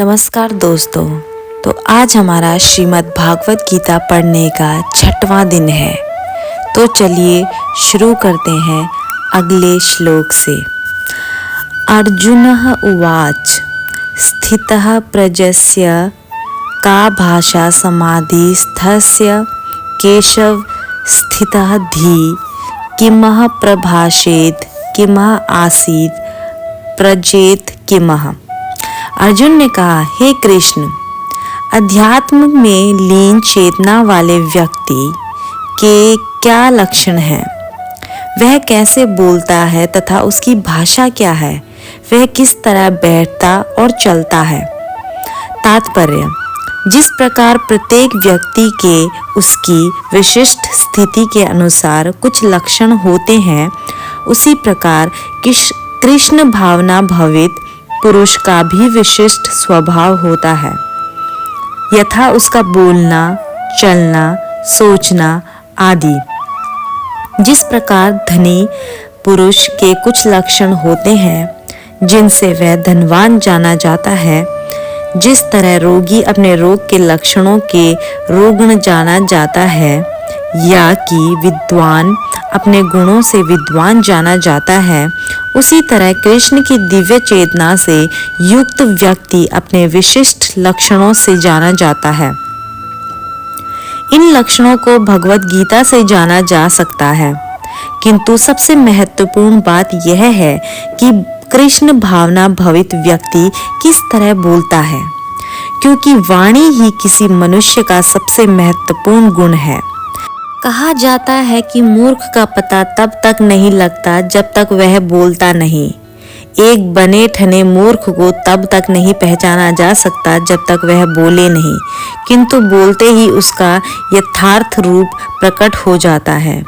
नमस्कार दोस्तों। तो आज हमारा श्रीमद् भागवत गीता पढ़ने का 6वां दिन है। तो चलिए शुरू करते हैं अगले श्लोक से। अर्जुनः उवाच स्थितः प्रजस्य का भाषा समाधिस्थस्य केशव स्थितः धी किमः प्रभाषेत किमः आसीत प्रजेत किमः। अर्जुन ने कहा, हे कृष्ण, अध्यात्म में लीन चेतना वाले व्यक्ति के क्या लक्षण हैं? वह कैसे बोलता है तथा उसकी भाषा क्या है? वह किस तरह बैठता और चलता है? तात्पर्य: जिस प्रकार प्रत्येक व्यक्ति के उसकी विशिष्ट स्थिति के अनुसार कुछ लक्षण होते हैं, उसी प्रकार कृष्ण भावना भवित पुरुष का भी विशिष्ट स्वभाव होता है। यथा उसका बोलना, चलना, सोचना आदि। जिस प्रकार धनी पुरुष के कुछ लक्षण होते हैं जिनसे वह धनवान जाना जाता है, जिस तरह रोगी अपने रोग के लक्षणों के रोगण जाना जाता है, या कि विद्वान अपने गुणों से विद्वान जाना जाता है, उसी तरह कृष्ण की दिव्य चेतना से युक्त व्यक्ति अपने विशिष्ट लक्षणों से जाना जाता है। इन लक्षणों को भगवत गीता से जाना जा सकता है, किंतु सबसे महत्वपूर्ण बात यह है कि कृष्ण भावना भवित व्यक्ति किस तरह बोलता है, क्योंकि वाणी ही किसी मनुष्य का सबसे महत्वपूर्ण गुण है। कहा जाता है कि मूर्ख का पता तब तक नहीं लगता जब तक वह बोलता नहीं। एक बने ठने मूर्ख को तब तक नहीं पहचाना जा सकता जब तक वह बोले नहीं, किंतु बोलते ही उसका यथार्थ रूप प्रकट हो जाता है।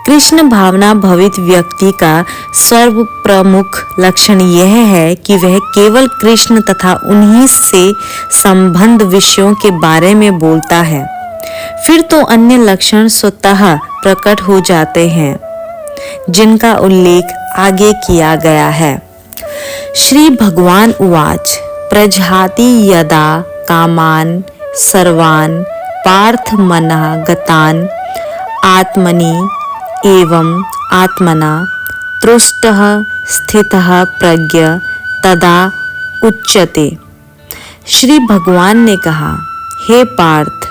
कृष्ण भावना भवित व्यक्ति का सर्व प्रमुख लक्षण यह है कि वह केवल कृष्ण तथा उन्हीं से संबंध विषयों के बारे में बोलता है। फिर तो अन्य लक्षण स्वतः प्रकट हो जाते हैं, जिनका उल्लेख आगे किया गया है। श्री भगवान उवाच प्रजहाति यदा कामान सर्वान् पार्थ मनः गतान् आत्मनि एवं आत्मना तुष्टः स्थितः प्रज्ञ तदा उच्यते। श्री भगवान ने कहा, हे पार्थ,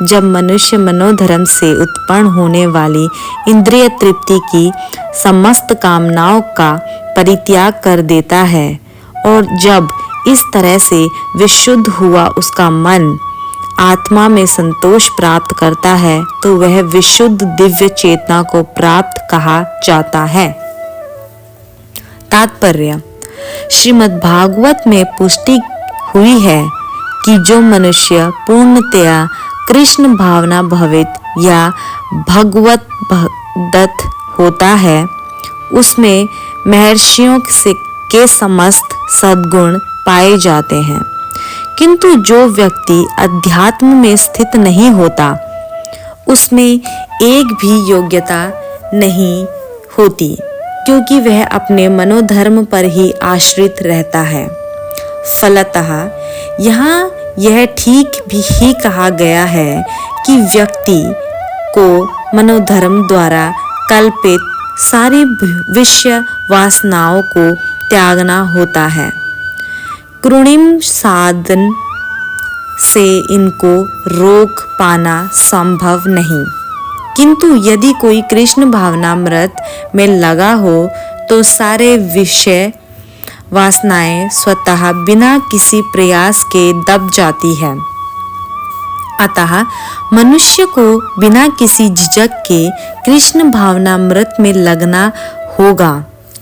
जब मनुष्य मनोधर्म से उत्पन्न होने वाली इंद्रिय तृप्ति की समस्त कामनाओं का परित्याग कर देता है और जब इस तरह से विशुद्ध हुआ उसका मन आत्मा में संतोष प्राप्त करता है, तो वह विशुद्ध दिव्य चेतना को प्राप्त कहा जाता है। तात्पर्य: श्रीमद् भागवत में पुष्टि हुई है कि जो मनुष्य पूर्णतया कृष्ण भावना भवित या भगवत दत्त होता है, उसमें महर्षियों के समस्त सद्गुण पाए जाते हैं। किंतु जो व्यक्ति अध्यात्म में स्थित नहीं होता, उसमें एक भी योग्यता नहीं होती, क्योंकि वह अपने मनोधर्म पर ही आश्रित रहता है। फलतः यहाँ यह ठीक भी कहा गया है कि व्यक्ति को मनोधर्म द्वारा कल्पित सारी विषय वासनाओं को त्यागना होता है। कृत्रिम साधन से इनको रोक पाना संभव नहीं, किंतु यदि कोई कृष्ण भावनामृत में लगा हो तो सारे विषय वासनाएं स्वतः बिना किसी प्रयास के दब जाती है। अतः मनुष्य को बिना किसी झिझक के कृष्ण भावनामृत में लगना होगा,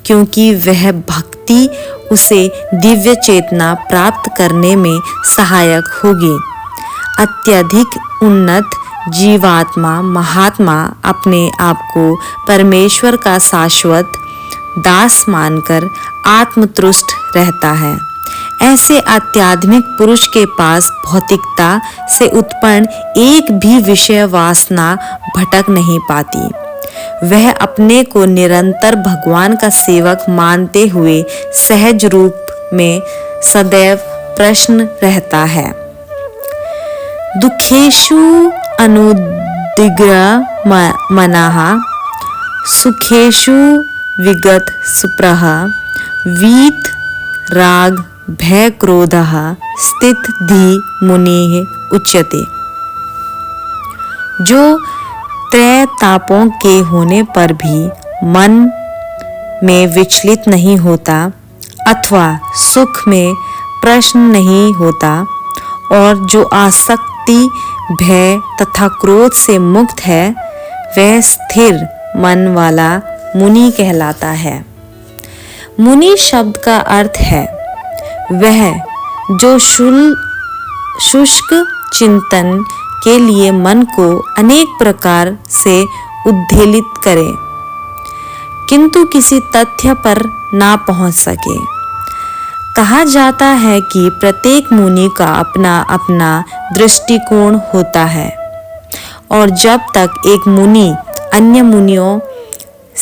क्योंकि वह भक्ति उसे दिव्य चेतना प्राप्त करने में सहायक होगी। अत्यधिक उन्नत जीवात्मा महात्मा अपने आप को परमेश्वर का शाश्वत दास मानकर आत्मतुष्ट रहता है। ऐसे आध्यात्मिक पुरुष के पास भौतिकता से उत्पन्न एक भी विषय वासना भटक नहीं पाती। वह अपने को निरंतर भगवान का सेवक मानते हुए सहज रूप में सदैव प्रश्न रहता है। दुखेषु अनुदिग्र मनाः सुखेषु विगत सुप्रः वीत राग भय क्रोधः स्थित धी मुनिः उच्यते। जो त्रय तापों के होने पर भी मन में विचलित नहीं होता अथवा सुख में प्रश्न नहीं होता और जो आसक्ति भय तथा क्रोध से मुक्त है, वह स्थिर मन वाला मुनि कहलाता है। मुनि शब्द का अर्थ है वह जो शुष्क चिंतन के लिए मन को अनेक प्रकार से उद्वेलित करे किंतु किसी तथ्य पर ना पहुंच सके। कहा जाता है कि प्रत्येक मुनि का अपना अपना दृष्टिकोण होता है और जब तक एक मुनि अन्य मुनियों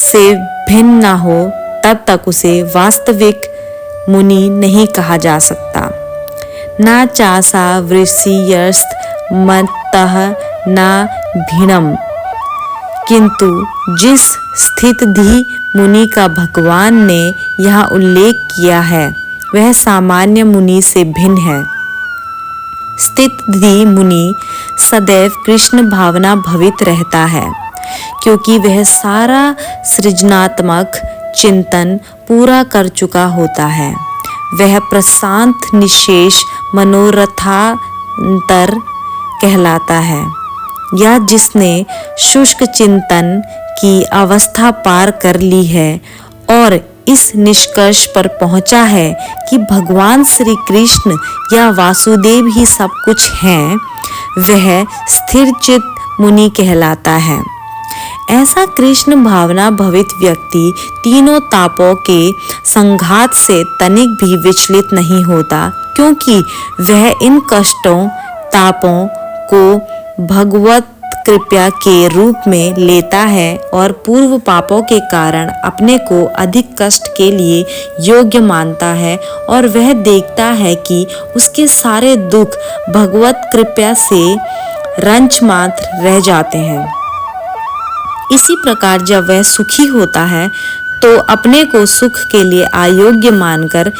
से भिन्न न हो तब तक उसे वास्तविक मुनि नहीं कहा जा सकता। न चासा वृषियस्त मत्तः न भिन्नम, किंतु जिस स्थितधि मुनि का भगवान ने यहाँ उल्लेख किया है वह सामान्य मुनि से भिन्न है। स्थितधि मुनि सदैव कृष्ण भावना भवित रहता है क्योंकि वह सारा सृजनात्मक चिंतन पूरा कर चुका होता है। वह प्रशांत निशेष मनोरथांतर कहलाता है या जिसने शुष्क चिंतन की अवस्था पार कर ली है और इस निष्कर्ष पर पहुंचा है कि भगवान श्री कृष्ण या वासुदेव ही सब कुछ हैं, वह स्थिर चित्त मुनि कहलाता है। ऐसा कृष्ण भावना भवित व्यक्ति तीनों तापों के संघात से तनिक भी विचलित नहीं होता क्योंकि वह इन कष्टों तापों को भगवत कृपा के रूप में लेता है और पूर्व पापों के कारण अपने को अधिक कष्ट के लिए योग्य मानता है और वह देखता है कि उसके सारे दुख भगवत कृपा से रंच मात्र रह जाते हैं। इसी प्रकार जब वह सुखी होता है तो अपने को सुख के लिए अयोग्य मानकर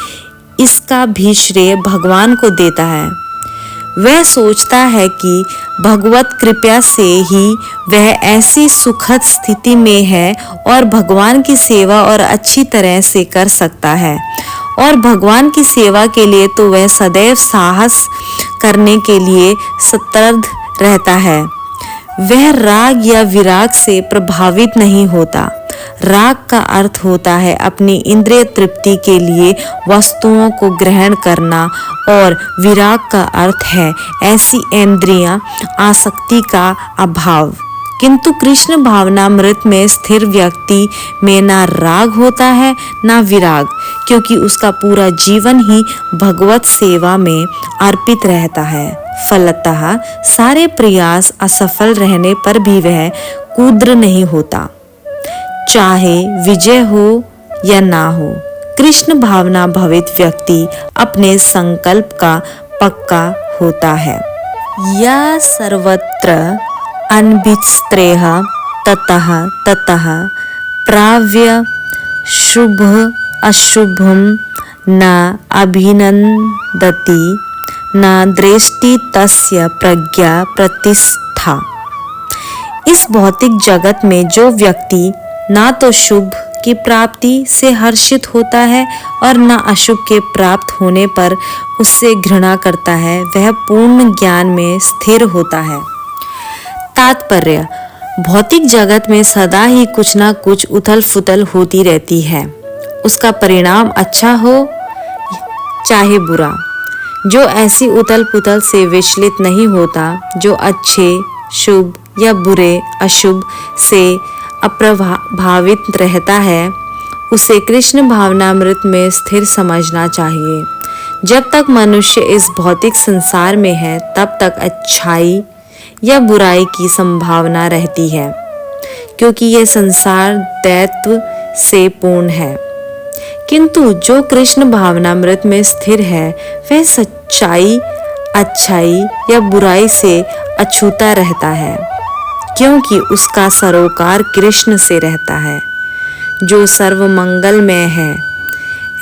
इसका भी श्रेय भगवान को देता है। वह सोचता है कि भगवत कृपा से ही वह ऐसी सुखद स्थिति में है और भगवान की सेवा और अच्छी तरह से कर सकता है और भगवान की सेवा के लिए तो वह सदैव साहस करने के लिए सतर्क रहता है। वह राग या विराग से प्रभावित नहीं होता। राग का अर्थ होता है अपनी इंद्रिय तृप्ति के लिए वस्तुओं को ग्रहण करना और विराग का अर्थ है ऐसी इंद्रियां आसक्ति का अभाव। किंतु कृष्ण भावनामृत में स्थिर व्यक्ति में ना राग होता है ना विराग क्योंकि उसका पूरा जीवन ही भगवत सेवा में अर्पित रहता है। फलतः सारे प्रयास असफल रहने पर भी वह कुद्र नहीं होता, चाहे विजय हो या ना हो। कृष्ण भावना भवित व्यक्ति अपने संकल्प का पक्का होता है। या सर्वत्र अनभिस्त्रेह ततः ततः प्राव्य शुभ अशुभम न अभिनंदति न दृष्टि तस्य प्रज्ञा प्रतिष्ठा। इस भौतिक जगत में जो व्यक्ति ना तो शुभ की प्राप्ति से हर्षित होता है और न अशुभ के प्राप्त होने पर उससे घृणा करता है, वह पूर्ण ज्ञान में स्थिर होता है। तात्पर्य: भौतिक जगत में सदा ही कुछ ना कुछ उथल फुथल होती रहती है। उसका परिणाम अच्छा हो चाहे बुरा। जो ऐसी उथल पुथल से विचलित नहीं होता, जो अच्छे शुभ या बुरे अशुभ से अप्रभावित रहता है, उसे कृष्ण भावनामृत में स्थिर समझना चाहिए। जब तक मनुष्य इस भौतिक संसार में है तब तक अच्छाई या बुराई की संभावना रहती है क्योंकि यह संसार दैत्व से पूर्ण है। किंतु जो कृष्ण भावनामृत में स्थिर है वह सच्चाई, अच्छाई या बुराई से अछूता रहता है, क्योंकि उसका सरोकार कृष्ण से रहता है जो सर्वमंगलमय है।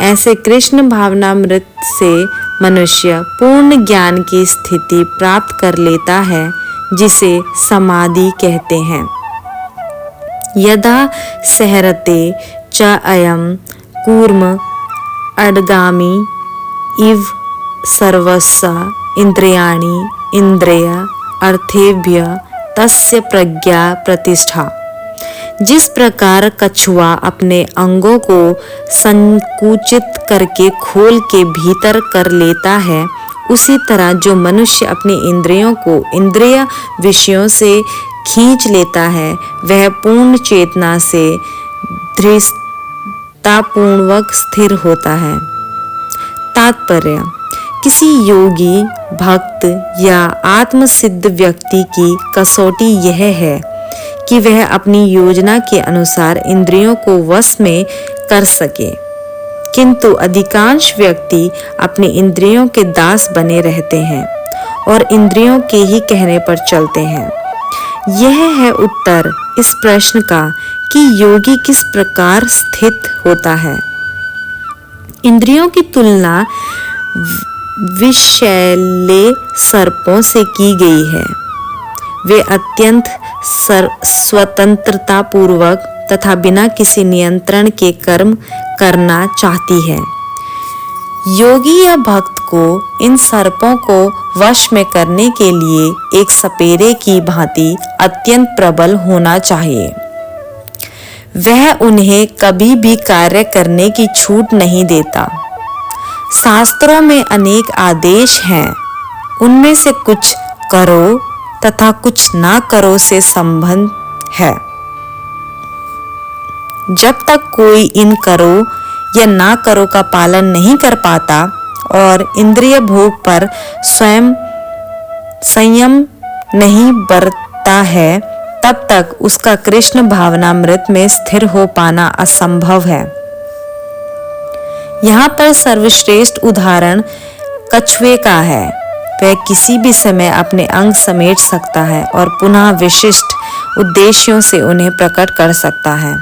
ऐसे कृष्ण भावनामृत से मनुष्य पूर्ण ज्ञान की स्थिति प्राप्त कर लेता है, जिसे समाधि कहते हैं। यदा सहरते च अयम कूर्म अडगामी इव सर्वस्व इंद्रियाणि इंद्रिय अर्थेभ्य तस्य प्रज्ञा प्रतिष्ठा। जिस प्रकार कछुआ अपने अंगों को संकुचित करके खोल के भीतर कर लेता है, उसी तरह जो मनुष्य अपनी इंद्रियों को इंद्रिय विषयों से खींच लेता है, वह पूर्ण चेतना से धृष्टतापूर्वक स्थिर होता है। तात्पर्य: किसी योगी, भक्त या आत्मसिद्ध व्यक्ति की कसौटी यह है कि वह अपनी योजना के अनुसार इंद्रियों को वश में कर सके, किंतु अधिकांश व्यक्ति अपनी इंद्रियों के दास बने रहते हैं और इंद्रियों के ही कहने पर चलते हैं। यह है उत्तर इस प्रश्न का कि योगी किस प्रकार स्थित होता है। इंद्रियों की तुलना विषैले सर्पों से की गई है। वे अत्यंत स्वतंत्रता पूर्वक तथा बिना किसी नियंत्रण के कर्म करना चाहती है। योगी या भक्त को इन सर्पों को वश में करने के लिए एक सपेरे की भांति अत्यंत प्रबल होना चाहिए। वह उन्हें कभी भी कार्य करने की छूट नहीं देता। शास्त्रों में अनेक आदेश हैं, उनमें से कुछ करो तथा कुछ ना करो से संबंध है। जब तक कोई इन करो या ना करो का पालन नहीं कर पाता और इंद्रिय भोग पर स्वयं संयम नहीं बरतता है, तब तक उसका कृष्ण भावनामृत में स्थिर हो पाना असंभव है। यहाँ पर सर्वश्रेष्ठ उदाहरण कछुए का है। वह किसी भी समय अपने अंग समेट सकता है और पुनः विशिष्ट उद्देश्यों से उन्हें प्रकट कर सकता है।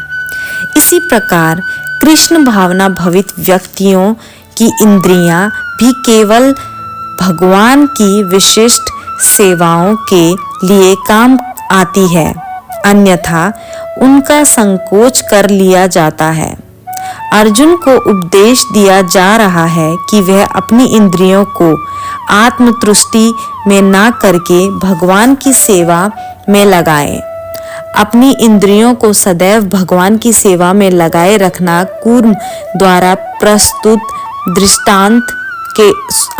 इसी प्रकार कृष्ण भावना भवित व्यक्तियों की इंद्रियां भी केवल भगवान की विशिष्ट सेवाओं के लिए काम आती है, अन्यथा उनका संकोच कर लिया जाता है। अर्जुन को उपदेश दिया जा रहा है कि वह अपनी इंद्रियों को आत्मतुष्टि में ना करके भगवान की सेवा में लगाए। अपनी इंद्रियों को सदैव भगवान की सेवा में लगाए रखना कूर्म द्वारा प्रस्तुत दृष्टांत के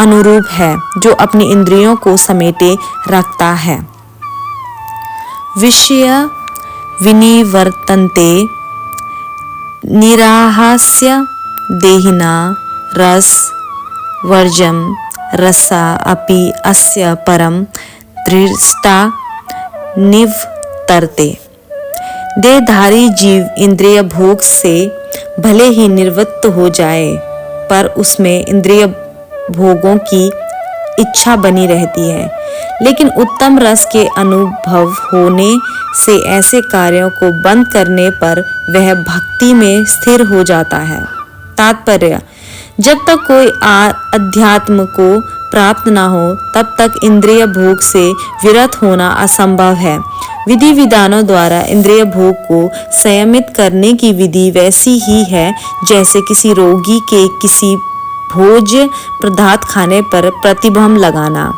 अनुरूप है, जो अपनी इंद्रियों को समेटे रखता है। विषय विनिवर्तन्ते निराहास्य देहिना रस वर्जम रसा अपि अस्य परम दृष्टा निवर्तते। देहधारी जीव इंद्रिय भोग से भले ही निवृत्त हो जाए, पर उसमें इंद्रिय भोगों की इच्छा बनी रहती है। लेकिन उत्तम रस के अनुभव होने से ऐसे कार्यों को बंद करने पर वह भक्ति में स्थिर हो जाता है। तात्पर्य: जब तक कोई अध्यात्म को प्राप्त न हो, तब तक इंद्रिय भोग से विरत होना असंभव है। विधि विधानों द्वारा इंद्रिय भोग को संयमित करने की विधि वैसी ही है जैसे किसी रोगी के किसी भोज्य पदार्थ खाने पर प्रतिबंध लगाना,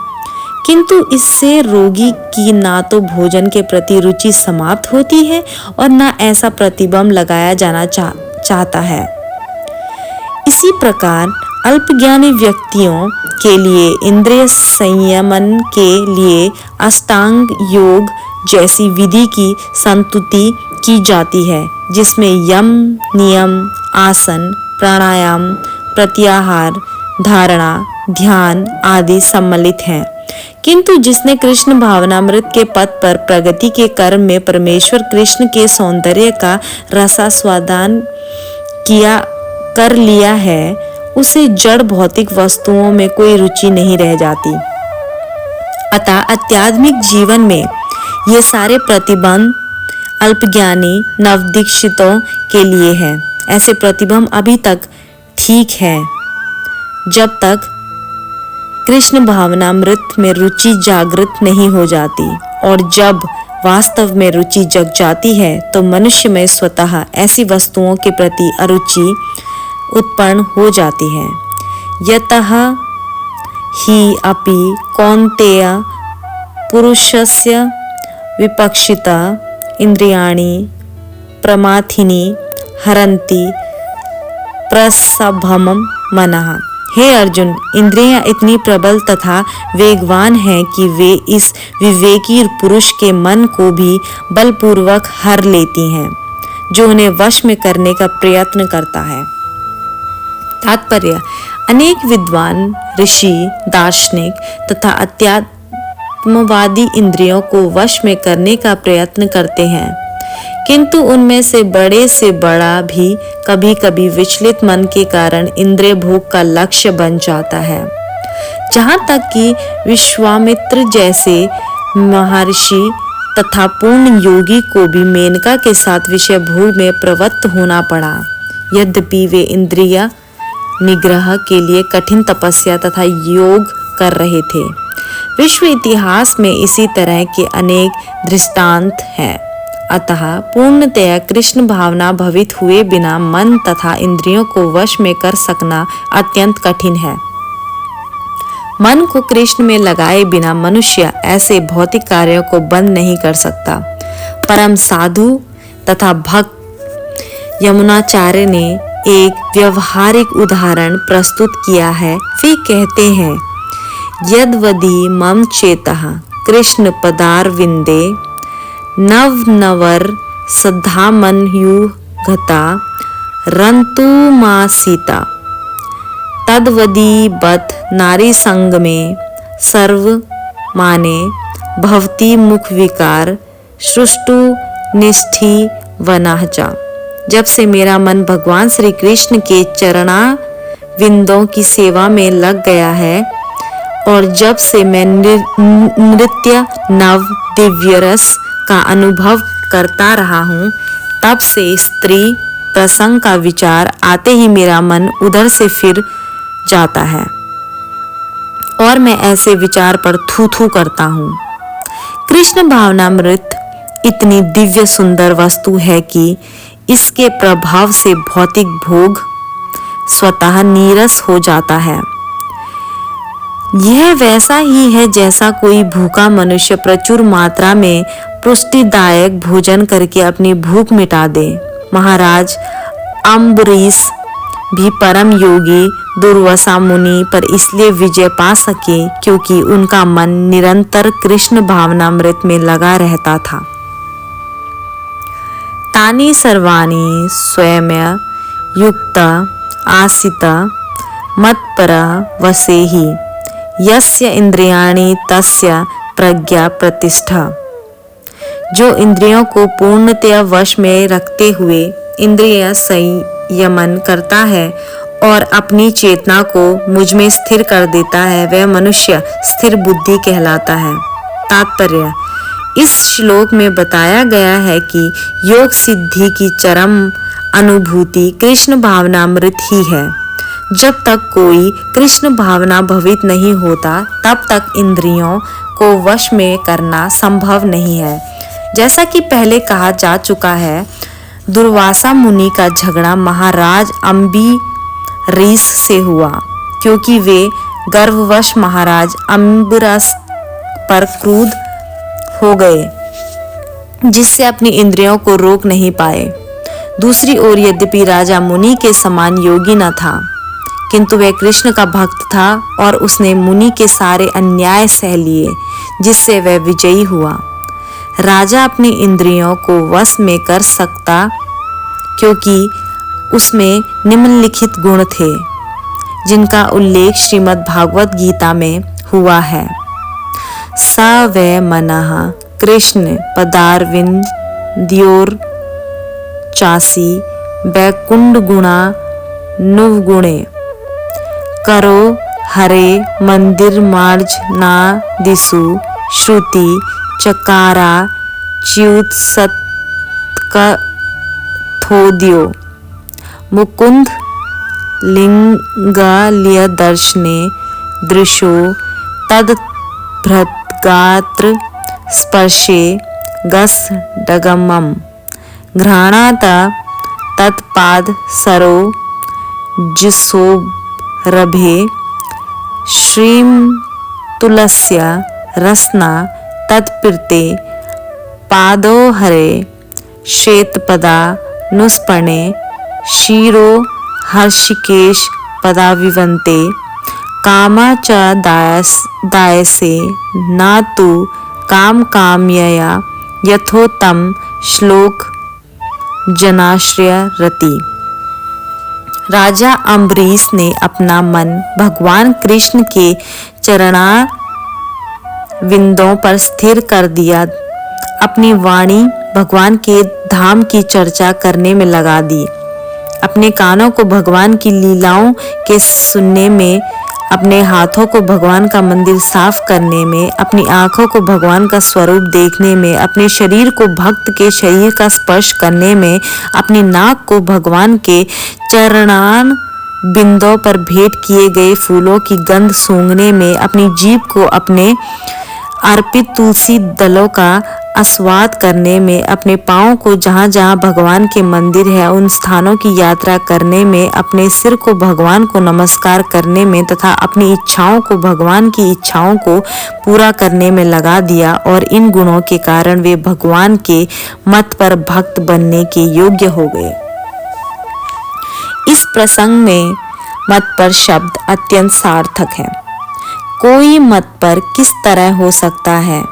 किंतु इससे रोगी की ना तो भोजन के प्रति रुचि समाप्त होती है और ना ऐसा प्रतिबंध लगाया जाना चाहता है। इसी प्रकार अल्पज्ञानी व्यक्तियों के लिए इंद्रिय संयमन के लिए अष्टांग योग जैसी विधि की संस्तुति की जाती है, जिसमें यम, नियम, आसन, प्राणायाम, प्रत्याहार, धारणा, ध्यान आदि सम्मिलित हैं। किंतु जिसने कृष्ण भावनामृत के पथ पर प्रगति के कर्म में परमेश्वर कृष्ण के सौंदर्य का रसास्वादन कर लिया है, उसे जड़ भौतिक वस्तुओं में कोई रुचि नहीं रह जाती। अतः आध्यात्मिक जीवन में ये सारे प्रतिबंध अल्पज्ञानी नवदीक्षितों के लिए है। ऐसे प्रतिबंध अभी तक ठीक है जब तक कृष्ण भावनामृत में रुचि जागृत नहीं हो जाती, और जब वास्तव में रुचि जग जाती है तो मनुष्य में स्वतः ऐसी वस्तुओं के प्रति अरुचि उत्पन्न हो जाती है। यतः ही अपि कौन्तेय पुरुषस्य विपक्षिता इंद्रियाणि प्रमाथिनी हरन्ति प्रसभम मनः। हे अर्जुन, इंद्रियां इतनी प्रबल तथा वेगवान हैं कि वे इस विवेकी पुरुष के मन को भी बलपूर्वक हर लेती हैं, जो उन्हें वश में करने का प्रयत्न करता है। तात्पर्य: अनेक विद्वान ऋषि, दार्शनिक तथा अध्यात्मवादी इंद्रियों को वश में करने का प्रयत्न करते हैं, किंतु उनमें से बड़ा भी कभी कभी विचलित मन के कारण इंद्रिय भोग का लक्ष्य बन जाता है। जहाँ तक कि विश्वामित्र जैसे महर्षि तथा पूर्ण योगी को भी मेनका के साथ विषय भोग में प्रवृत्त होना पड़ा, यद्यपि वे इंद्रिय निग्रह के लिए कठिन तपस्या तथा योग कर रहे थे। विश्व इतिहास में इसी तरह के अनेक दृष्टांत हैं। अतः पूर्णतया कृष्ण भावना भवित हुए बिना मन तथा इंद्रियों को वश में कर सकना अत्यंत कठिन है। मन को कृष्ण में लगाए बिना मनुष्य ऐसे भौतिक कार्यों को बंद नहीं कर सकता। परम साधु तथा भक्त यमुनाचार्य ने एक व्यवहारिक उदाहरण प्रस्तुत किया है। वे कहते हैं, यद्वदि मम चेतः कृष्ण पदारविंदे नवनवर सद्धामन्युगता रंतुमासीता तद्वदी बत नारी संग में सर्व माने भवती मुख विकार सृष्टु निष्ठि वनाहचा। जब से मेरा मन भगवान श्री कृष्ण के चरणा विंदों की सेवा में लग गया है, और जब से मैं नृत्य नव दिव्य रस का अनुभव करता रहा हूँ, तब से स्त्री प्रसंग का विचार आते ही मेरा मन उधर से फिर जाता है और मैं ऐसे विचार पर थू थू करता हूँ। कृष्ण भावनामृत इतनी दिव्य सुंदर वस्तु है कि इसके प्रभाव से भौतिक भोग स्वतः नीरस हो जाता है। यह वैसा ही है जैसा कोई भूखा मनुष्य प्रचुर मात्रा में पुष्टिदायक भोजन करके अपनी भूख मिटा दे। महाराज अम्बरीश भी परम योगी दुर्वासा मुनि पर इसलिए विजय पा सके क्योंकि उनका मन निरंतर कृष्ण भावनामृत में लगा रहता था। तानि सर्वाणि स्वयं युक्त आसित मत्पर वसेहि यस्य इंद्रियाणि तस्य प्रज्ञा प्रतिष्ठा। जो इंद्रियों को पूर्णतया वश में रखते हुए इंद्रिय संयमन करता है और अपनी चेतना को मुझ में स्थिर कर देता है, वह मनुष्य स्थिर बुद्धि कहलाता है। तात्पर्य: इस श्लोक में बताया गया है कि योग सिद्धि की चरम अनुभूति कृष्ण भावनामृत ही है। जब तक कोई कृष्ण भावना भवित नहीं होता, तब तक इंद्रियों को वश में करना संभव नहीं है। जैसा कि पहले कहा जा चुका है, दुर्वासा मुनि का झगड़ा महाराज अम्बरीश से हुआ क्योंकि वे गर्ववश महाराज अम्बरीश पर क्रुद्ध हो गए, जिससे अपनी इंद्रियों को रोक नहीं पाए। दूसरी ओर यद्यपि राजा मुनि के समान योगी न था, किंतु वह कृष्ण का भक्त था और उसने मुनि के सारे अन्याय सह लिए, जिससे वह विजयी हुआ। राजा अपनी इंद्रियों को वश में कर सकता क्योंकि उसमें निम्नलिखित गुण थे, जिनका उल्लेख श्रीमद् भागवत गीता में हुआ है। स वै मनः कृष्ण पदारविंद्योर चासी वैकुंठ गुणा नुवगुणे करो हरे मंदिर मार्ज ना दिसु श्रुति चकारा च्युत सत्कथोद्यो मुकुंद लिंगालिय दर्शने दृशो तद्भृतगात्र स्पर्शे गस डगमम घ्राणात तत्पाद सरो जिसोरभे श्रीम तुलस्य रसना तत्पीर्ते पादो हरे श्वेतपदा नुस्पणे शिरो हर्षिकेश पदाविवन्ते कामा च दायसे न तु काम काम्यया यथोत्तम श्लोक जनाश्रय रति। राजा अम्बरीश ने अपना मन भगवान कृष्ण के चरणारविंदों पर स्थिर कर दिया, अपनी वाणी भगवान के धाम की चर्चा करने में लगा दी, अपने कानों को भगवान की लीलाओं के सुनने में, अपने हाथों को भगवान का मंदिर साफ करने में, अपनी आंखों को भगवान का स्वरूप देखने में, अपने शरीर को भक्त के शरीर का स्पर्श करने में, अपनी नाक को भगवान के चरणान बिंदों पर भेंट किए गए फूलों की गंध सूंघने में, अपनी जीभ को अपने अर्पित तुलसी दलों का आस्वाद करने में, अपने पाँव को जहाँ जहाँ भगवान के मंदिर है उन स्थानों की यात्रा करने में, अपने सिर को भगवान को नमस्कार करने में तथा अपनी इच्छाओं को भगवान की इच्छाओं को पूरा करने में लगा दिया और इन गुणों के कारण वे भगवान के मत पर भक्त बनने के योग्य हो गए। इस प्रसंग में मत पर शब्द अत्यंत सार्थक है। कोई मत पर किस तरह हो सकता है,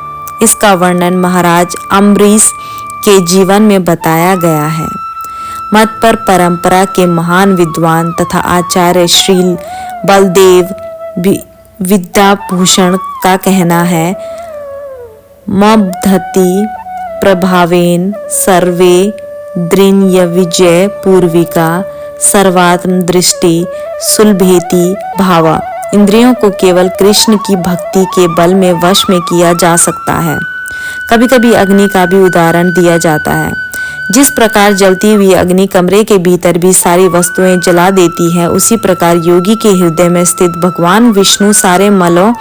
इसका वर्णन महाराज अम्बरीश के जीवन में बताया गया है। मत पर परंपरा के महान विद्वान तथा आचार्य श्री बलदेव विद्याभूषण का कहना है, मब्धति प्रभावेन सर्वे दृण्य विजय पूर्विका सर्वात्म दृष्टि सुलभेति भावा। इंद्रियों को केवल कृष्ण की भक्ति के बल में वश में किया जा सकता है। कभी कभी अग्नि का भी उदाहरण दिया जाता है। जिस प्रकार जलती हुई अग्नि कमरे के भीतर भी सारी वस्तुएं जला देती है, उसी प्रकार योगी के हृदय में स्थित भगवान विष्णु सारे मलों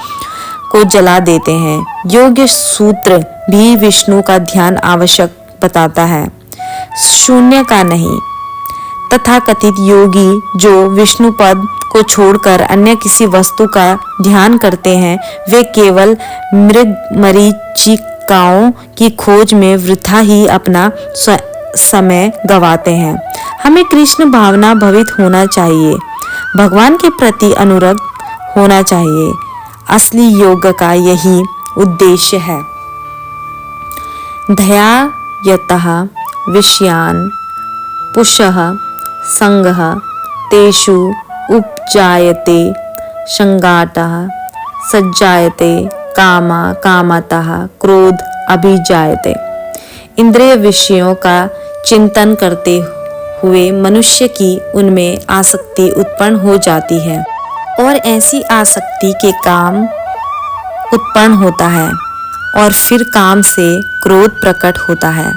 को जला देते हैं। योग्य सूत्र भी विष्णु का ध्यान आवश्यक बताता है, शून्य का नहीं। तथा कथित योगी जो विष्णु पद को छोड़कर अन्य किसी वस्तु का ध्यान करते हैं, वे केवल मृग मरीचिकाओं की खोज में वृथा ही अपना समय गवाते हैं। हमें कृष्ण भावना भवित होना चाहिए, भगवान के प्रति अनुरक्त होना चाहिए। असली योग का यही उद्देश्य है। ध्यायतः विषयान् पुषः संगः तेषु उपजायते संगातः सज्जायते कामा कामतः क्रोध अभिजायते। इंद्रिय विषयों का चिंतन करते हुए मनुष्य की उनमें आसक्ति उत्पन्न हो जाती है और ऐसी आसक्ति के काम उत्पन्न होता है और फिर काम से क्रोध प्रकट होता है।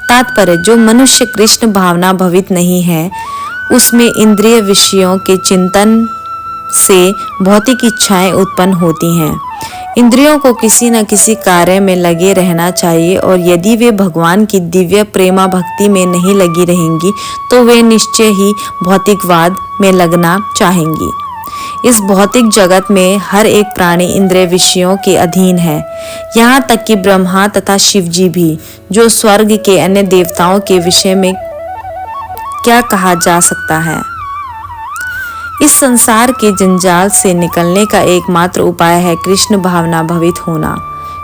तात्पर्य, जो मनुष्य कृष्ण भावना भवित नहीं है, उसमें इंद्रिय विषयों के चिंतन से भौतिक इच्छाएं उत्पन्न होती हैं। इंद्रियों को किसी न किसी कार्य में लगे रहना चाहिए और यदि वे भगवान की दिव्य प्रेमा भक्ति में नहीं लगी रहेंगी तो वे निश्चय ही भौतिकवाद में लगना चाहेंगी। इस भौतिक जगत में हर एक प्राणी इंद्रिय विषयों के अधीन है, यहाँ तक कि ब्रह्मा तथा शिवजी भी। जो स्वर्ग के अन्य देवताओं के विषय में क्या कहा जा सकता है। इस संसार के जंजाल से निकलने का एकमात्र उपाय है कृष्ण भावना भवित होना।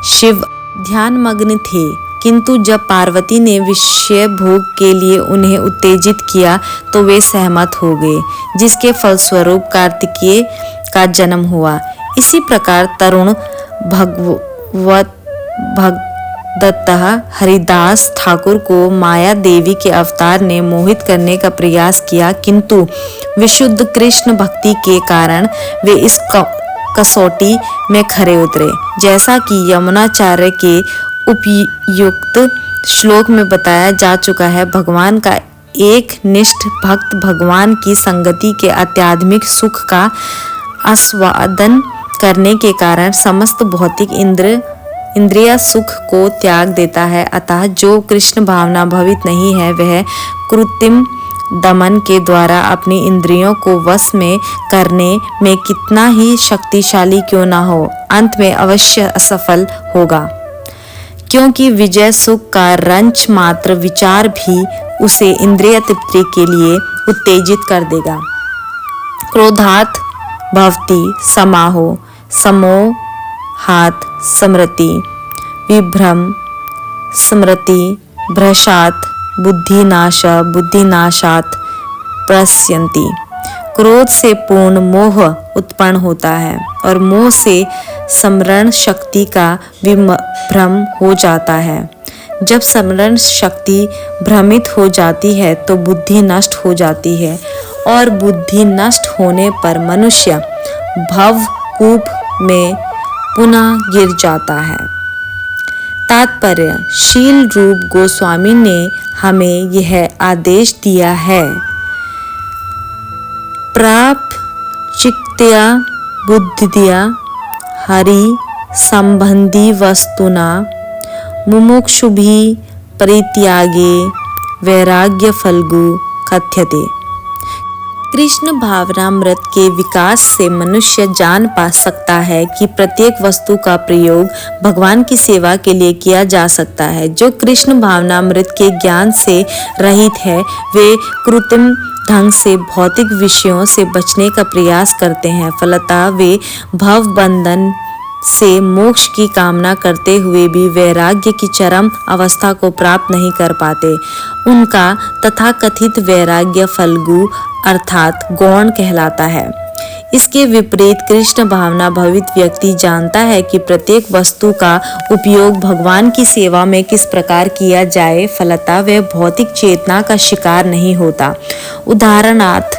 शिव ध्यानमग्न थे, किंतु जब पार्वती ने विषय भोग के लिए उन्हें उत्तेजित किया तो वे सहमत हो गए, जिसके फलस्वरूप कार्तिकेय का जन्म हुआ। इसी प्रकार तरुण दत्तः हरिदास ठाकुर को माया देवी के अवतार ने मोहित करने का प्रयास किया, किंतु विशुद्ध कृष्ण भक्ति के कारण वे इस कसौटी में खरे उतरे। जैसा कि यमुनाचार्य के उपयुक्त श्लोक में बताया जा चुका है, भगवान का एक निष्ठ भक्त भगवान की संगति के आध्यात्मिक सुख का आस्वादन करने के कारण समस्त भौतिक इंद्रिय सुख को त्याग देता है। अतः जो कृष्ण भावना भवित नहीं है, वह कृत्रिम दमन के द्वारा अपनी इंद्रियों को वश में करने में कितना ही शक्तिशाली क्यों न हो, अंत में अवश्य असफल होगा, क्योंकि विजय सुख का रंच मात्र विचार भी उसे इंद्रिय तृप्ति के लिए उत्तेजित कर देगा। क्रोधात् भवति समाहो, समोहात् स्मृति, विभ्रम स्मृति भ्रशात् बुद्धिनाश, बुद्धिनाशात् प्रस्यन्ति। क्रोध से पूर्ण मोह उत्पन्न होता है और मोह से स्मरण शक्ति का विभ्रम हो जाता है। जब स्मरण शक्ति भ्रमित हो जाती है तो बुद्धि नष्ट हो जाती है और बुद्धि नष्ट होने पर मनुष्य भवकूप में पुनः गिर जाता है। तात्पर्य: शील रूप गोस्वामी ने हमें यह आदेश दिया है, प्रापचित्या बुद्धिया हरि संबंधी वस्तुना मुमुक्षुभिः परित्यागे वैराग्य फल्गु कथ्यते। कृष्ण भावनामृत के विकास से मनुष्य जान पा सकता है कि प्रत्येक वस्तु का प्रयोग भगवान की सेवा के लिए किया जा सकता है। जो कृष्ण भावनामृत के ज्ञान से रहित है, वे कृत्रिम ढंग से भौतिक विषयों से बचने का प्रयास करते हैं। फलतः वे भव बंधन से मोक्ष की कामना करते हुए भी वैराग्य की चरम अवस्था को प्राप्त नहीं कर पाते। उनका तथाकथित वैराग्य फल्गु अर्थात गौण कहलाता है। इसके विपरीत कृष्ण भावना भवित व्यक्ति जानता है कि प्रत्येक वस्तु का उपयोग भगवान की सेवा में किस प्रकार किया जाए, फलतः वह भौतिक चेतना का शिकार नहीं होता। उदाहरणार्थ,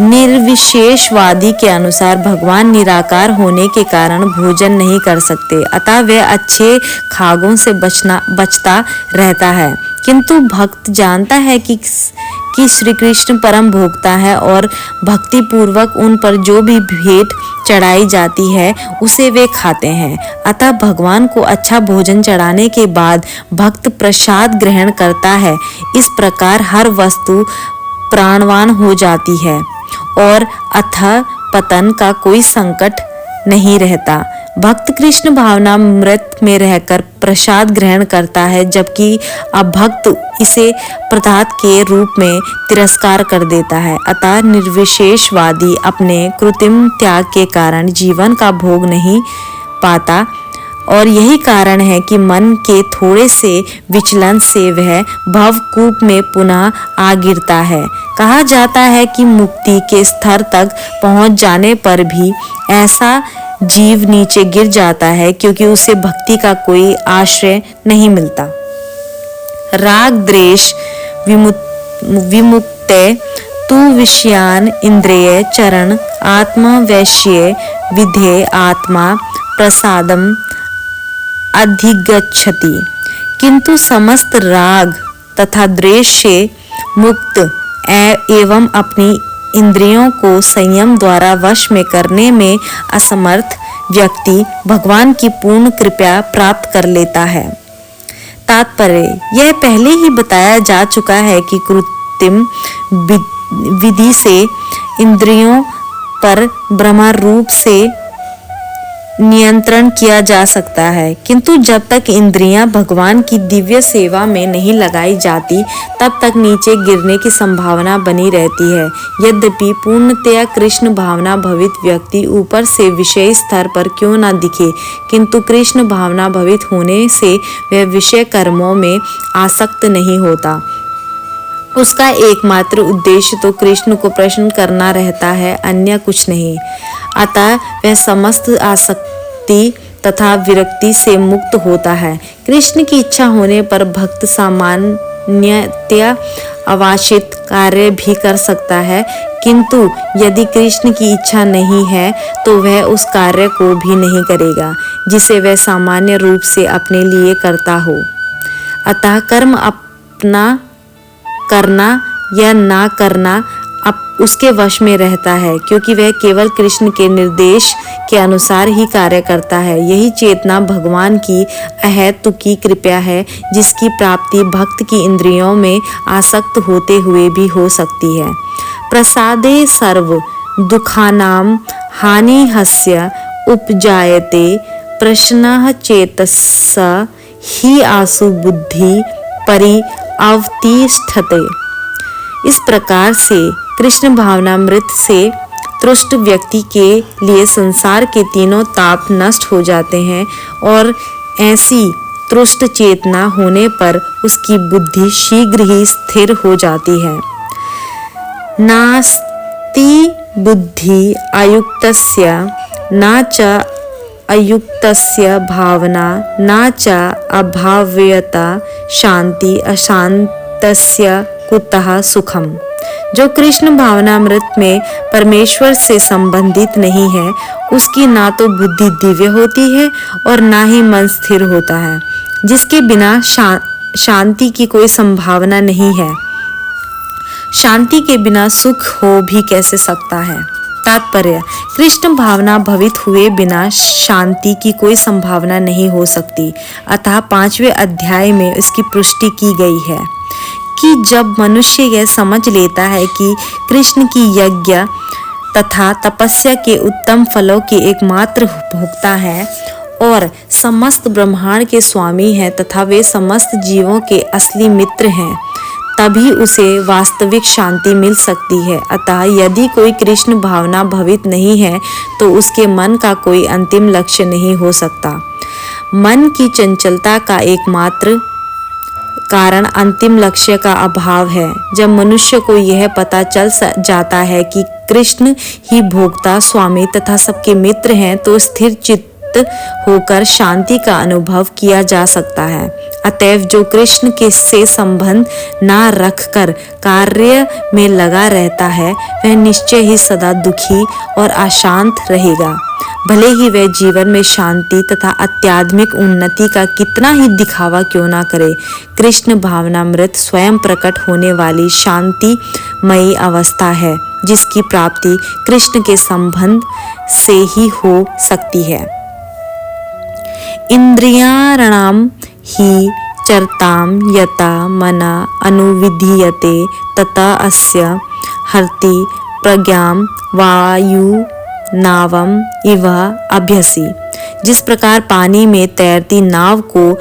निर्विशेषवादी के अनुसार भगवान निराकार होने के कारण भोजन नहीं कर सकते, अतः वह अच्छे खागों से बचता रहता है। किंतु भक्त जानता है कि श्री कृष्ण परम भोक्ता है और भक्ति पूर्वक उन पर जो भी भेंट चढ़ाई जाती है उसे वे खाते हैं। अतः भगवान को अच्छा भोजन चढ़ाने के बाद भक्त प्रसाद ग्रहण करता है। इस प्रकार हर वस्तु प्राणवान हो जाती है और अथः पतन का कोई संकट नहीं रहता। भक्त कृष्ण भावनामृत में रहकर प्रसाद ग्रहण करता है, जबकि अभक्त इसे पदार्थ के रूप में तिरस्कार कर देता है। अतः निर्विशेषवादी अपने कृत्रिम त्याग के कारण जीवन का भोग नहीं पाता और यही कारण है कि मन के थोड़े से विचलन से वह भवकूप में पुनः आ गिरता है। कहा जाता है कि मुक्ति के स्तर तक पहुंच जाने पर भी ऐसा जीव नीचे गिर जाता है क्योंकि उसे भक्ति का कोई आश्रय नहीं मिलता। राग द्वेष विमुक्ते तु विषयान इंद्रिय चरण आत्मा वैश्य विधे आत्मा प्रसादम अधिगच्छति। किंतु समस्त राग तथा द्वेष से मुक्त एवं अपनी इंद्रियों को संयम द्वारा वश में करने में असमर्थ व्यक्ति भगवान की पूर्ण कृपा प्राप्त कर लेता है। तात्पर्य: यह पहले ही बताया जा चुका है कि कृत्रिम विधि से इंद्रियों पर ब्रह्म रूप से नियंत्रण किया जा सकता है, किंतु जब तक इंद्रियां भगवान की दिव्य सेवा में नहीं लगाई जाती तब तक नीचे गिरने की संभावना बनी रहती है। यद्यपि पूर्णतया कृष्ण भावना भवित व्यक्ति ऊपर से विषय स्तर पर क्यों न दिखे, किंतु कृष्ण भावना भवित होने से वह विषय कर्मों में आसक्त नहीं होता। उसका एकमात्र उद्देश्य तो कृष्ण को प्रसन्न करना रहता है, अन्य कुछ नहीं। अतः वह समस्त आसक्ति तथा विरक्ति से मुक्त होता है, कृष्ण की इच्छा होने पर भक्त सामान्यतया अवांछित कार्य भी कर सकता है, किंतु यदि कृष्ण की इच्छा नहीं है तो वह उस कार्य को भी नहीं करेगा जिसे वह सामान्य रूप से अपने लिए करता हो। अतः कर्म अपना करना या ना करना उसके वश में रहता है, क्योंकि वह केवल कृष्ण के निर्देश के अनुसार ही कार्य करता है। यही चेतना भगवान की अहेतुकी कृपा है, जिसकी प्राप्ति भक्त की इंद्रियों में आसक्त होते हुए भी हो सकती है। प्रसादे सर्व दुखानां हानिहस्य उपजायते प्रश्नः चेतसा ही आसु बुद्धि परिअवतिष्ठते। इस प्रकार से कृष्ण भावनामृत से तुष्ट व्यक्ति के लिए संसार के तीनों ताप नष्ट हो जाते हैं और ऐसी तुष्ट चेतना होने पर उसकी बुद्धि शीघ्र ही स्थिर हो जाती है। नास्ति बुद्धि अयुक्तस्य न च अयुक्तस्य भावना न च अभाव्यता शांति अशांतस्य कुतः सुखम। जो कृष्ण भावनामृत में परमेश्वर से संबंधित नहीं है, उसकी ना तो बुद्धि दिव्य होती है और ना ही मन स्थिर होता है, जिसके बिना शांति की कोई संभावना नहीं है। शांति के बिना सुख हो भी कैसे सकता है। तात्पर्य, कृष्ण भावना भवित हुए बिना शांति की कोई संभावना नहीं हो सकती। अतः 5वें अध्याय में इसकी पुष्टि की गई है कि जब मनुष्य यह समझ लेता है कि कृष्ण की यज्ञ तथा तपस्या के उत्तम फलों के एकमात्र भोक्ता है और समस्त ब्रह्मांड के स्वामी हैं तथा वे समस्त जीवों के असली मित्र हैं, तभी उसे वास्तविक शांति मिल सकती है। अतः यदि कोई कृष्ण भावना भवित नहीं है तो उसके मन का कोई अंतिम लक्ष्य नहीं हो सकता। मन की चंचलता का एकमात्र कारण अंतिम लक्ष्य का अभाव है। जब मनुष्य को यह पता चल जाता है कि कृष्ण ही भोक्ता, स्वामी तथा सबके मित्र हैं, तो स्थिर चित्त होकर शांति का अनुभव किया जा सकता है। अतएव जो कृष्ण के से संबंध ना रखकर कार्य में लगा रहता है, वह निश्चय ही सदा दुखी और अशांत रहेगा। भले ही वह जीवन में शांति तथा आध्यात्मिक उन्नति का कितना ही दिखावा क्यों ना करे, कृष्ण भावनामृत स्वयं प्रकट होने वाली शांतिमयी अवस्था है, जिसकी प्राप्ति कृष्ण के संबंध से ही हो सकती है। इंद्रियाणाम ही चरताम यता मना अनुविधीयते तथा अस्य हरति प्रज्ञाम वायु नावम इव अभ्यसी। जिस प्रकार पानी में तैरती नाव को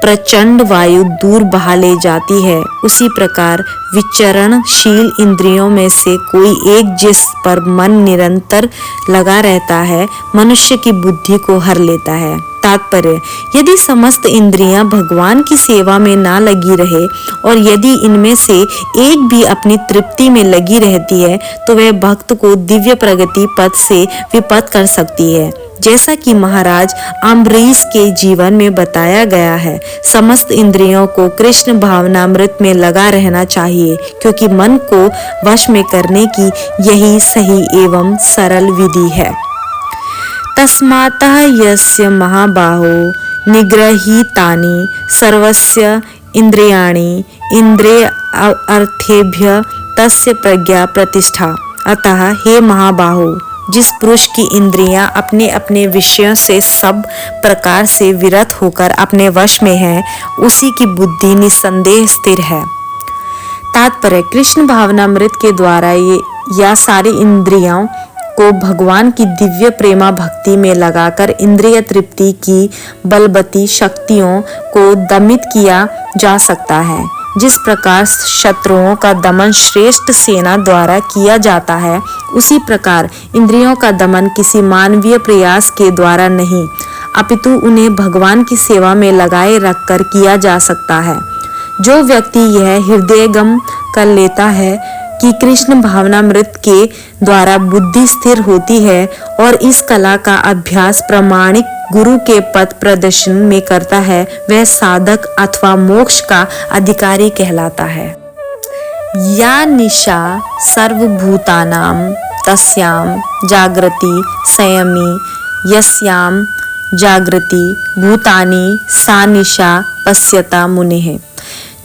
प्रचंड वायु दूर बहा ले जाती है, उसी प्रकार विचरणशील इंद्रियों में से कोई एक जिस पर मन निरंतर लगा रहता है, मनुष्य की बुद्धि को हर लेता है। तात्पर्य, यदि समस्त इंद्रियां भगवान की सेवा में ना लगी रहे और यदि इनमें से एक भी अपनी तृप्ति में लगी रहती है, तो वह भक्त को दिव्य प्रगति पथ से विपथ कर सकती है। जैसा कि महाराज अम्बरीश के जीवन में बताया गया है, समस्त इंद्रियों को कृष्ण भावनामृत में लगा रहना चाहिए, क्योंकि मन को वश में करने की यही सही एवं सरल विधि है। तस्मातः यस्य महाबाहो निगृहीतानि सर्वस्य इंद्रियाणि इंद्रिय अर्थेभ्य तस्य प्रज्ञा प्रतिष्ठा। अतः हे महाबाहो, जिस पुरुष की इंद्रियां अपने अपने विषयों से सब प्रकार से विरत होकर अपने वश में है, उसी की बुद्धि निसंदेह स्थिर है। तात्पर्य, कृष्ण भावनामृत के द्वारा या सारी इंद्रियों को भगवान की दिव्य प्रेमा भक्ति में लगाकर इंद्रिय तृप्ति की बलवती शक्तियों को दमित किया जा सकता है। जिस प्रकार शत्रुओं का दमन श्रेष्ठ सेना द्वारा किया जाता है, उसी प्रकार इंद्रियों का दमन किसी मानवीय प्रयास के द्वारा नहीं, अपितु उन्हें भगवान की सेवा में लगाए रखकर किया जा सकता है। जो व्यक्ति यह हृदयंगम कर लेता है, कि कृष्ण भावनामृत के द्वारा बुद्धि स्थिर होती है और इस कला का अभ्यास प्रामाणिक गुरु के पथ प्रदर्शन में करता है, वह साधक अथवा मोक्ष का अधिकारी कहलाता है। या निशा सर्वभूतानां तस्यां जागृति संयमी यस्यां जागृति भूतानि सा निशा पश्यता मुनिः।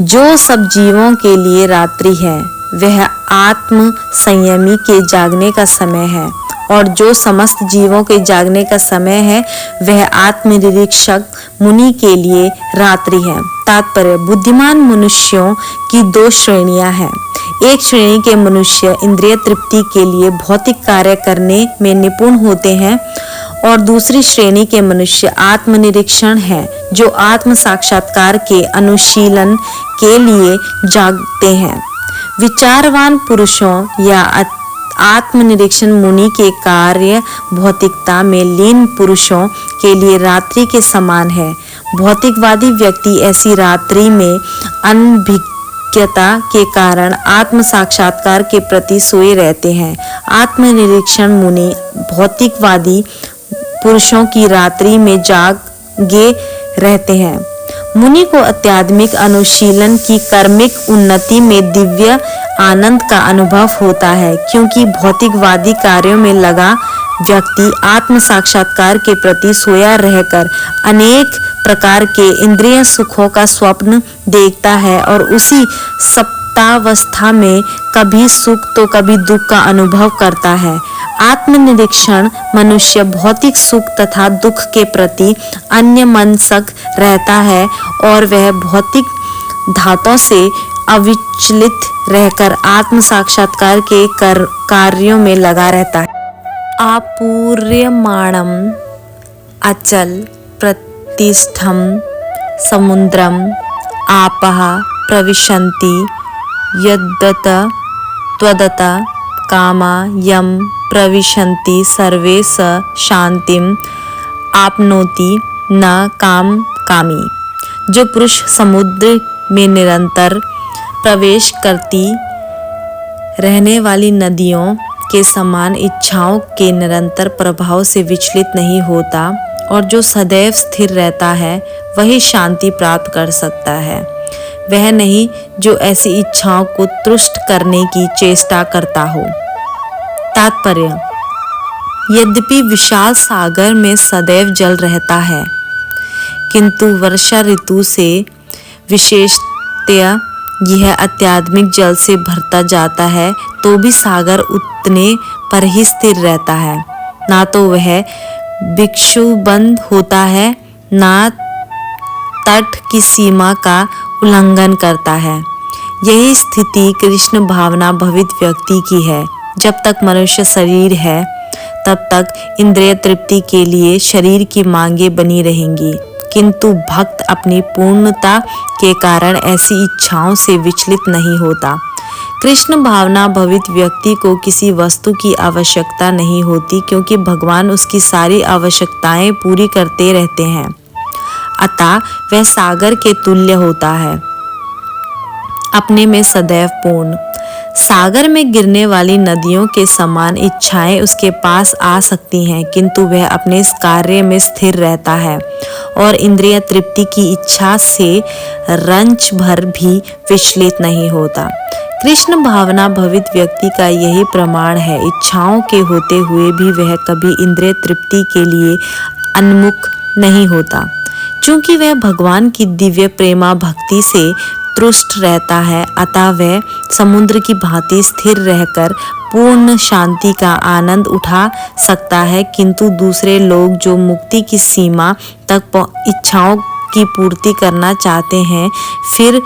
जो सब जीवों के लिए रात्रि है वह आत्म संयमी के जागने का समय है, और जो समस्त जीवों के जागने का समय है वह आत्मनिरीक्षक मुनि के लिए रात्रि है। तात्पर्य, बुद्धिमान मनुष्यों की दो श्रेणियां हैं। एक श्रेणी के मनुष्य इंद्रिय तृप्ति के लिए भौतिक कार्य करने में निपुण होते हैं और दूसरी श्रेणी के मनुष्य आत्मनिरीक्षण है, जो आत्म साक्षात्कार के अनुशीलन के लिए जागते हैं। विचारवान पुरुषों या आत्मनिरीक्षण मुनि के कार्य भौतिकता में लीन पुरुषों के लिए रात्रि के समान है। भौतिकवादी व्यक्ति ऐसी रात्रि में अनभिज्ञता के कारण आत्म साक्षात्कार के प्रति सोए रहते हैं। आत्मनिरीक्षण मुनि भौतिकवादी पुरुषों की रात्रि में जागे रहते हैं। मुनि को आध्यात्मिक अनुशीलन की कर्मिक उन्नति में दिव्य आनंद का अनुभव होता है, क्योंकि भौतिकवादी कार्यों में लगा व्यक्ति आत्म साक्षात्कार के प्रति सोया रहकर अनेक प्रकार के इंद्रिय सुखों का स्वप्न देखता है और उसी सप्तावस्था में कभी सुख तो कभी दुख का अनुभव करता है। आत्मनिरीक्षण मनुष्य भौतिक सुख तथा दुख के प्रति अन्यमनस्क रहता है और वह भौतिक धातों से अविचलित रहकर आत्म साक्षात्कार के कार्यों में लगा रहता है। आपूर्यमाणम अचल प्रतिष्ठम समुद्रम आपः प्रविशन्ति यद्दत त्वदत कामा यम प्रविशन्ति सर्वे स शांतिम आपनोति न काम कामी। जो पुरुष समुद्र में निरंतर प्रवेश करती रहने वाली नदियों के समान इच्छाओं के निरंतर प्रभाव से विचलित नहीं होता और जो सदैव स्थिर रहता है, वही शांति प्राप्त कर सकता है। वह नहीं जो ऐसी इच्छाओं को तुष्ट करने की चेष्टा करता हो। तात्पर्य, यद्यपि विशाल सागर में सदैव जल रहता है, किंतु वर्षा ऋतु से विशेषतया यह अत्यात्मिक जल से भरता जाता है, तो भी सागर उतने पर ही स्थिर रहता है। ना तो वह भिक्षुबंद होता है, ना तट की सीमा का उल्लंघन करता है। यही स्थिति कृष्ण भावना भवित व्यक्ति की है। जब तक मनुष्य शरीर है, तब तक इंद्रिय तृप्ति के लिए शरीर की मांगें बनी रहेंगी, किंतु भक्त अपनी पूर्णता के कारण ऐसी इच्छाओं से विचलित नहीं होता। कृष्ण भावना भवित व्यक्ति को किसी वस्तु की आवश्यकता नहीं होती, क्योंकि भगवान उसकी सारी आवश्यकताएं पूरी करते रहते हैं। अतः वह सागर के तुल्य होता है, अपने में सदैव पूर्ण। सागर में गिरने वाली नदियों के समान इच्छाएं उसके पास आ सकती हैं, किंतु वह अपने इस कार्य में स्थिर रहता है और इंद्रिय तृप्ति की इच्छा से रंच भर भी विचलित नहीं होता। कृष्ण भावना भवित व्यक्ति का यही प्रमाण है। इच्छाओं के होते हुए भी वह कभी इंद्रिय तृप्ति के लिए उन्मुख नहीं होता, चूंकि वह भगवान की दिव्य प्रेमा भक्ति से तुष्ट रहता है। अतः वह समुद्र की भांति स्थिर रहकर पूर्ण शांति का आनंद उठा सकता है, किंतु दूसरे लोग जो मुक्ति की सीमा तक इच्छाओं की पूर्ति करना चाहते हैं, फिर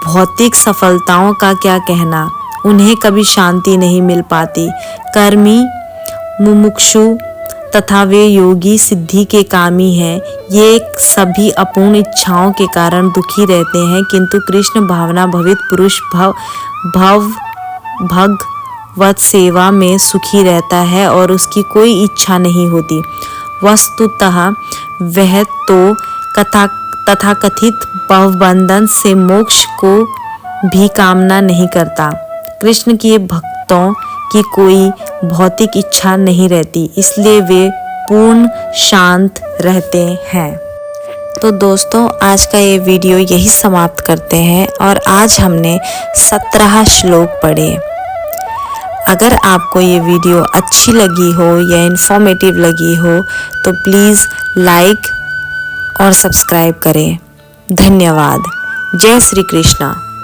भौतिक सफलताओं का क्या कहना, उन्हें कभी शांति नहीं मिल पाती। कर्मी मुमुक्षु तथा वे योगी सिद्धि के कामी हैं, ये सभी अपूर्ण इच्छाओं के कारण दुखी रहते हैं, किंतु कृष्ण भावना भवित पुरुष भगवत सेवा में सुखी रहता है और उसकी कोई इच्छा नहीं होती। वस्तुतः वह तो तथाकथित भवबंधन से मोक्ष को भी कामना नहीं करता। कृष्ण के भक्तों की कोई भौतिक इच्छा नहीं रहती, इसलिए वे पूर्ण शांत रहते हैं। तो दोस्तों, आज का ये वीडियो यही समाप्त करते हैं और आज हमने 17 श्लोक पढ़े। अगर आपको ये वीडियो अच्छी लगी हो या इन्फॉर्मेटिव लगी हो तो प्लीज़ लाइक और सब्सक्राइब करें। धन्यवाद। जय श्री कृष्णा।